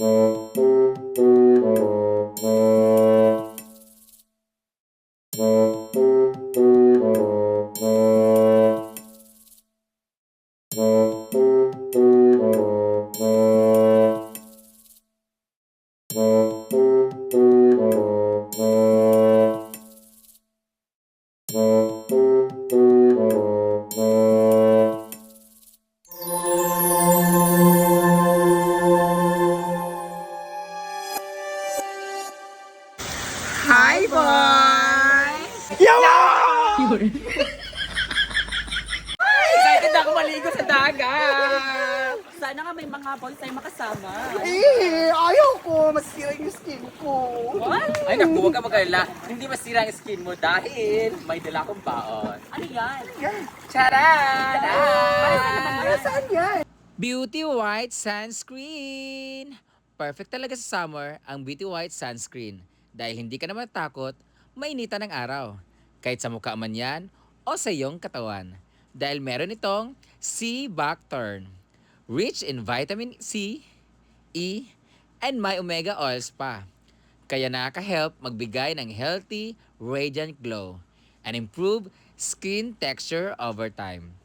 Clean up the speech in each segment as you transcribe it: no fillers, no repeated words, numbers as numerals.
Hi, boys! Yawa! Excited ako maligo sa dagat! Sana nga may mga boys tayo makasama. Ayaw ko. Masira yung skin ko. What? Ay naku, huwag ka mag-alala. Hindi masira ang skin mo dahil may dala kong baon. Ano yan? Charan! Para saan yan? Beauty White Sunscreen! Perfect talaga sa summer ang Beauty White Sunscreen dahil hindi ka naman takot mainitan ng araw. Kahit sa mukha man yan o sa iyong katawan. Dahil meron itong C-Bacturn. Rich in vitamin C, E, and may omega oils pa. Kaya nakaka-help magbigay ng healthy, radiant glow and improve skin texture over time.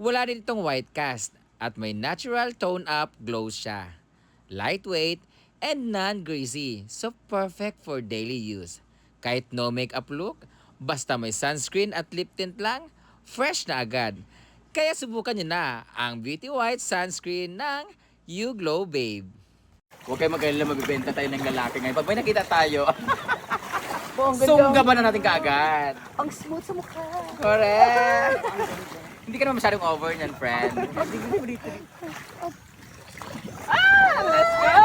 Wala din itong white cast at may natural tone-up glow siya. Lightweight and non-greasy, so perfect for daily use. Kahit no makeup look, basta may sunscreen at lip tint lang, fresh na agad. Kaya subukan niyo na ang Beauty White Sunscreen ng You Glow Babe. Huwag kayo mag-alala, mabibenta tayo ng lalaki ngayon. Pag may nakita tayo, sunggaban na natin kaagad. Ang smooth sa mukha. Correct! Hindi ka naman masyadong over niyan, friend. Let's go!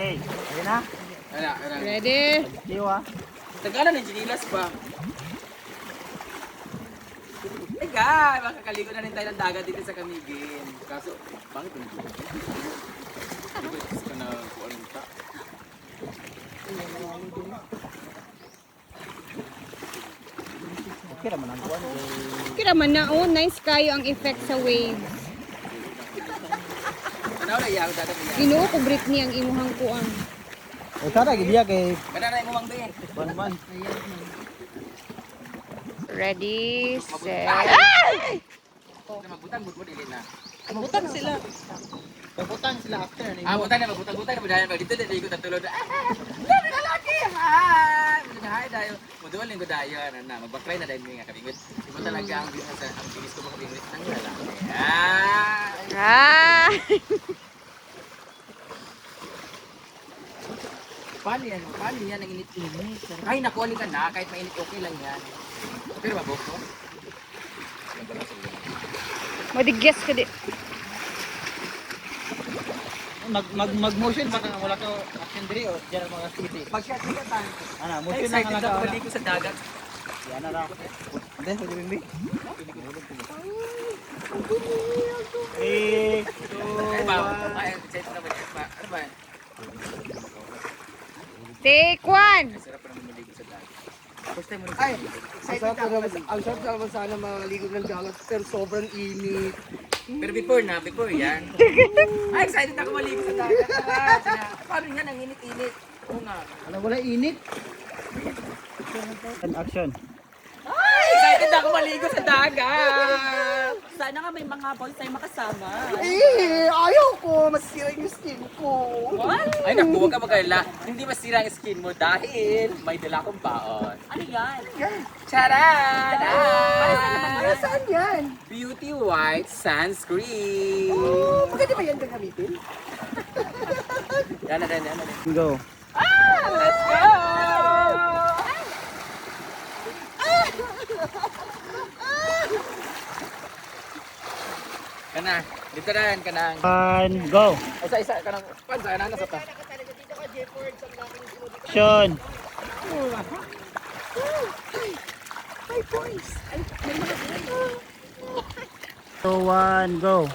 Okay, ayun na. Ready? Diwa. Tagalan ng Ginilas pa. Ay guys, makakaligo na rin tayo ng dagat dito sa Camiguin. Kaso, bakit yung Hindi ko na kung anong ta. Okay naman ang buwan. Kira man na, oh, nice kayo ang effect sa waves. Ano na iya, dagat niya. Ginoo ko Britney ang imuhang kuan. O sana, gidiya kay Kanana yung mumang be. Banban. Ready, set. Magbutang, butmo dili na. Butang sila. Pagbutan sila after. Butang na, magbutang-butang na. Dahil dito na, ikot at tulog. Dami na laki! Hi! Hi, dayo. Mudual linggo dayo. Magbakray na dahil nga kabingwit. Iba talaga ang bilis ko mga kabingwit ng lalaki. Ah! Paano yan? Paano yan ang init-init? Ay, nakuha ka na. Kahit mainit, okay lang yan. Pero mabok ko. Madigyas ka di. Mag-motion pa ka wala ka action diri o diyan mga city. Pag-shot ka tayo. Ana, motion na Excited nga ako ka. maligo sa dagat. Yan na ra. Ande, pwede bimbi. Ay, ba? Ay, excited na ba? Ano ba? Take one! Ay, sarap pa naman maligo sa dagat. First time mo rin. Ay, excited ako. Ang sarap naman sana maligo ng dagat pero sobrang init. Pero before yan. Ay, excited ako maligo sa dagat. Paano yan? Ang init-init. Oo nga. Alam wala init. Action. Excited ako maligo sa dagat! Sana nga may mga boys tayo makasama. Ayaw ko. Masira yung skin ko. What? Ay naku, huwag ka mag-alala. Hindi masira ang skin mo dahil may dala akong baon. Ano yan? Charan! Para saan yan? Beauty White Sunscreen! Oh, maganda ba yan gagamitin? Yan na rin. Go. Ah! Kana, dito na yan, kanang. One, go. Isa-isa, kanang, pansa, na sa ta. Action. 2, 1, go.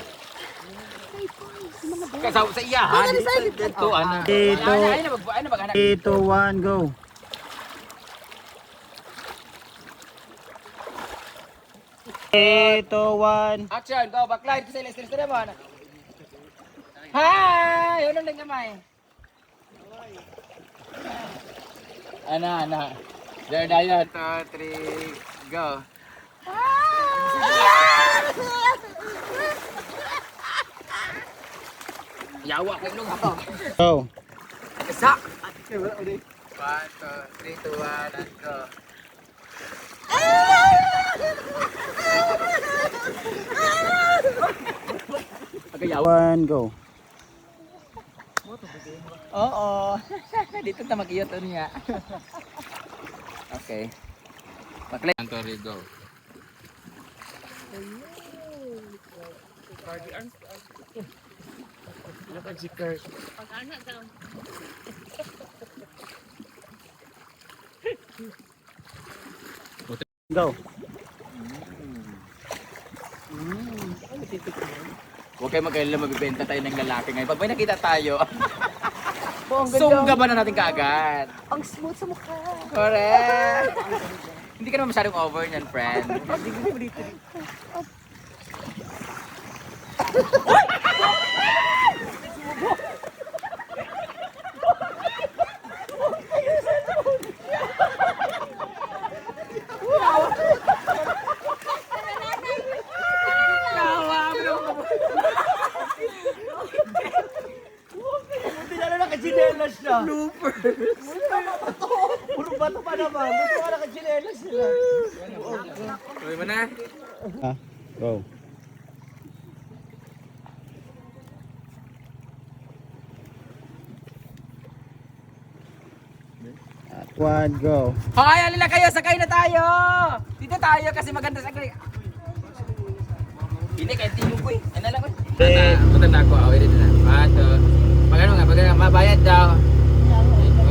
Kasaw sa iya, ha? Dito, ana. Dito. Ay na mag-anak. 3, 2, 1, go. Ito, 1. Action, go, backline, kasi ilis-ilis na naman. Hi! Yun ang gamay. Ana. There na yun. 2, 3, go. Yawa ko nung ako. Go. Isa. 1, 2, 3, 2, 1, and go. One, go. Oo. Dito na mag-iyot niya. Okay. Backline. Antori, go. Go. Huwag kayo mag-alala, magbibenta tayo ng lalaki ngayon. Pag may nakita tayo, sungga ba na natin kaagad? Ang smooth sa mukha. Correct! Hindi ka naman masyadong over niyan, friend. Nakachinelas siya. Looper. Puro bato pa naman. Ba't ka nakachinelas sila? Tuloy mo na. Go. At 1, go. Hoy, alila kayo, sakay na tayo! Dito tayo kasi maganda sa agree. Hindi, kahit tingin ko eh. Ano lang ko eh. Punta na ako, away dito na. Pato. Pag ano nga, mabayad daw.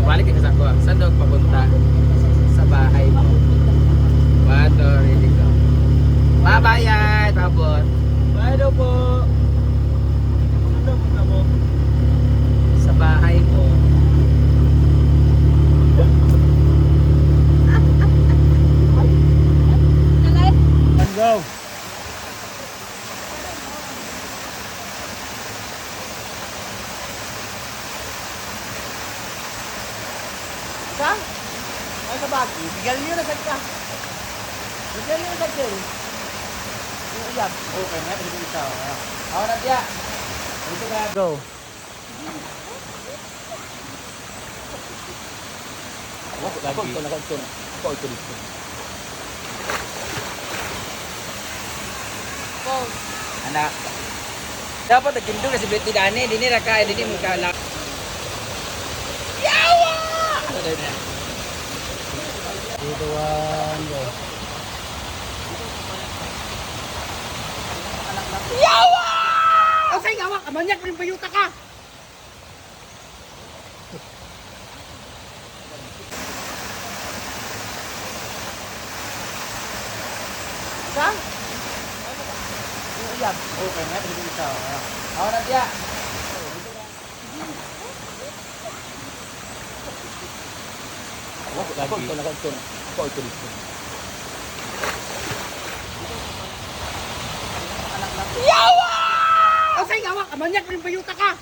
Mabalik ka sa ako. Saan daw papunta? Sa bahay mo. Pato, ready ko. Mabayad, pabot. Bayad daw po. Ano punta mo? Sa bahay mo. And go. Saan? Ay, sa bagi. Bigyan niyo na sa ka. Bigyan niyo na sa ka. Yung iyab. Okay, nga, pwede ito. Ako na tiya. Dito ka. Go. Ako ito. Ako ito dito. Anak. Dapat nagkindo na si Betty Dani. Dini raka, dini mo kalak. Yawa! Dito, 1, go. Ang sa'yo gawa, kamanyak rin bayuta ka. Saan? Yung iyab. Okay, nga, pwede ito. Ako na tiya. Ako ito dito. Ang sa'yo gawa, kamanyak rin bayuta ka.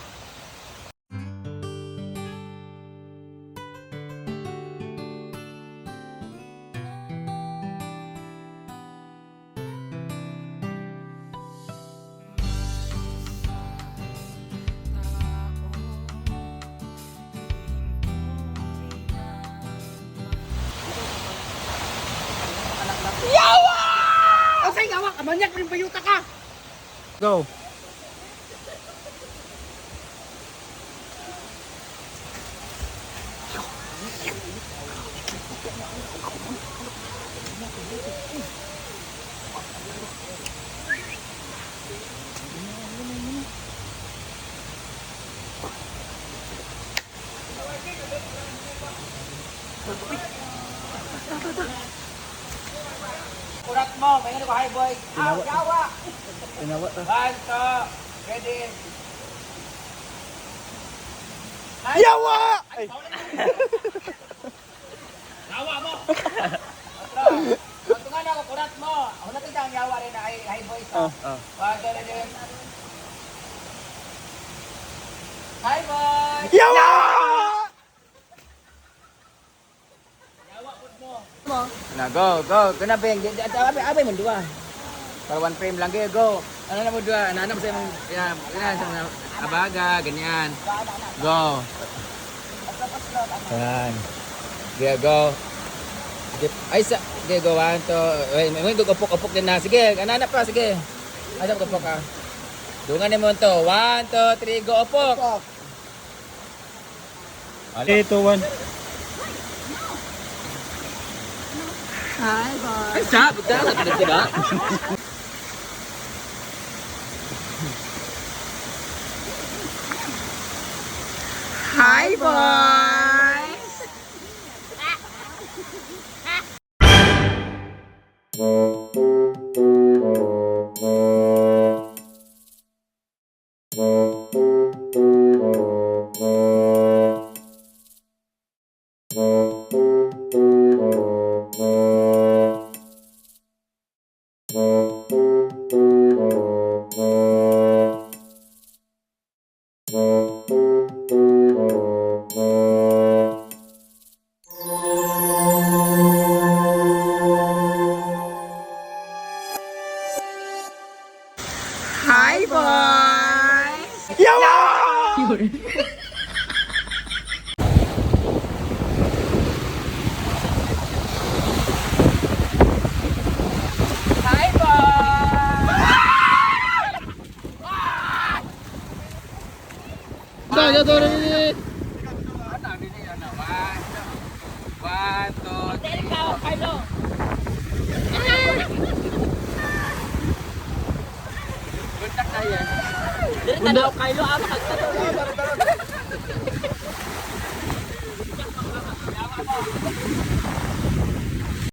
Ang sa'yo gawa, kamanyak rin bayuta ka. Go. Kurat mo, may ano ba, hi boy? Aw, yawa! Tinawa to. 1, 2, ready? Yawa! Ay. Yawa mo! Otro. Pagtungan ako, kurat mo. Ako natin ang yawa rin na hi boy sa. 1, 2, ready? Hi boy! Yawa! Yawa po mo. Na, go. Kana beng. Abay mo dua. Para one frame lang kayo, go. Ano na mo dua? Ano mo sa imong ganyan sa mga abaga, ganyan. Go. Yan. Sige, go. Sige. Ay, sige, go. 1, 2. Wait, may upok din na. Sige, anana pa, sige. Ano mo upok ka? Dungan mo to. 1, 2, 3, go, upok. 3, 2, 1. Ay, sabi ka. Diba? Hi, boys! Hi, boys! Hi, boys! Dito, dito. One, two, three. Buntak na yan. Dito tanaw kayo, ama kagtanaw.